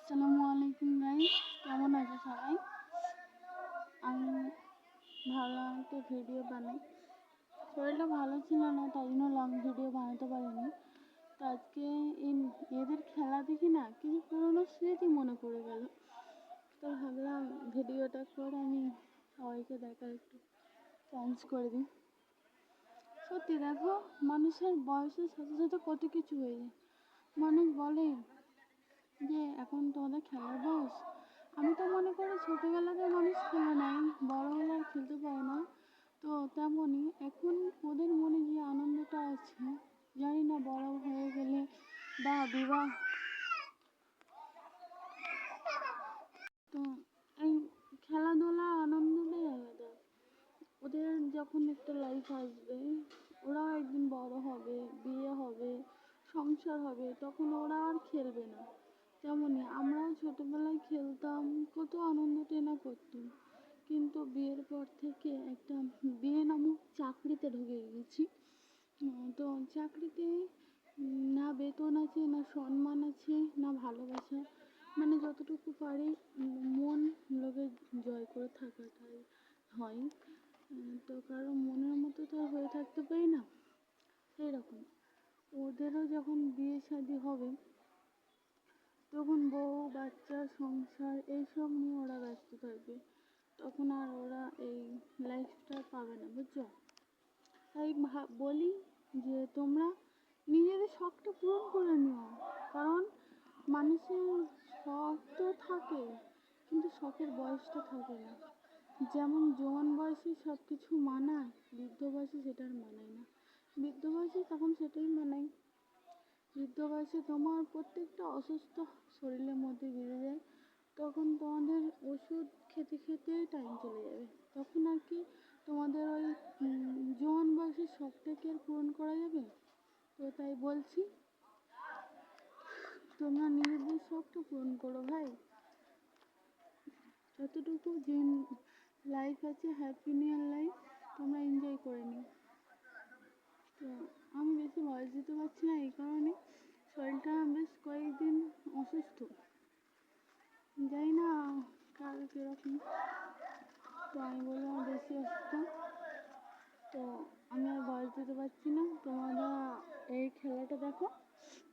আসসালামু আলাইকুম গাইস, কেমন আছে সবাই? আমি ভাবলাম একটা ভিডিও বানাই। শরীরটা ভালো ছিল না, তাই জন্য লং ভিডিও বানাতে পারিনি। তো আজকে এদের খেলা দেখি না, কিছু পুরোনো স্মৃতি মনে পড়ে গেল। তো ভাবলাম ভিডিওটা করে আমি সবাইকে দেখা একটু চান্স করে দিই। সত্যি দেখো, মানুষের বয়সের সাথে সাথে কত কিছু হয়ে যায়। মানুষ বলে যে এখন তোমাদের খেলার বয়স। আমি তো মনে করি ছোটোবেলাতে মানুষ খেলে নেয়, বড় হলে আর খেলতে পারে না। তো তেমনই এখন ওদের মনে যে আনন্দটা আছে, জানি না বড় হয়ে গেলে বা বিবাহ, তো এই খেলাধুলা আনন্দটাই আলাদা। ওদের যখন একটা লাইফ আসবে, ওরাও একদিন বড় হবে, বিয়ে হবে, সংসার হবে, তখন ওরা আর খেলবে না। তেমনই আমরাও ছোটোবেলায় খেলতাম, কত আনন্দটাই না করতাম। কিন্তু বিয়ের পর থেকে একটা বিয়ে নামক চাকরিতে ঢুকে গেছি। তো চাকরিতে না বেতন আছে, না সম্মান আছে, না ভালোবাসা। মানে যতটুকু পারি মন লোকের জয় করে থাকাটাই হয়। তো কারো মনের মতো তো আর হয়ে থাকতে পারি না। সেই রকম ওদেরও যখন বিয়ে শাদী হবে, তখন বউ বাচ্চা সংসার এইসব নিয়ে ওরা ব্যস্ত থাকবে। তখন আর ওরা এই লাইফটা পাবে না, বুঝছো? তাই বলি যে তোমরা নিজেদের শখটা পূরণ করে নিও। কারণ মানুষের শখ তো থাকে, কিন্তু শখের বয়সটা থাকে না। যেমন জোয়ান বয়সে সব কিছু মানায়, বৃদ্ধ বয়সে সেটা আর মানায় না। বৃদ্ধ বয়সে তখন সেটাই মানায়। বৃদ্ধ বয়সে তোমার প্রত্যেকটা অসুস্থ শরীরের মধ্যে বেড়ে যায়। তখন তোমাদের ওষুধ খেতে খেতে টাইম চলে যাবে। তখন আর কি তোমাদের ওই জোয়ান বয়সের শখটাকে আর পূরণ করা যাবে? তো তাই বলছি, তোমরা নিজেদের শখটা পূরণ করো ভাই। যতটুকু যে লাইফ আছে, হ্যাপি নিউ লাইফ, তোমরা এনজয় করে নিও। তো আমি বেশি ভয়েস দিতে পারছি না, এই কারণে শরীরটা বেশ কয়েকদিন অসুস্থ, জানি না কাল কীরকম। তো আমি বললাম বেশি অসুস্থ, তো আমি আর ভয়েস দিতে পারছি না। তোমরা এই খেলাটা দেখো,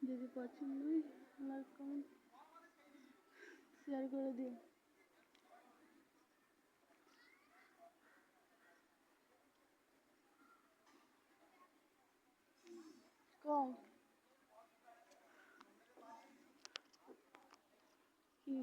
যদি পছন্দ হয় লাইক কমেন্ট শেয়ার করে দিও। কি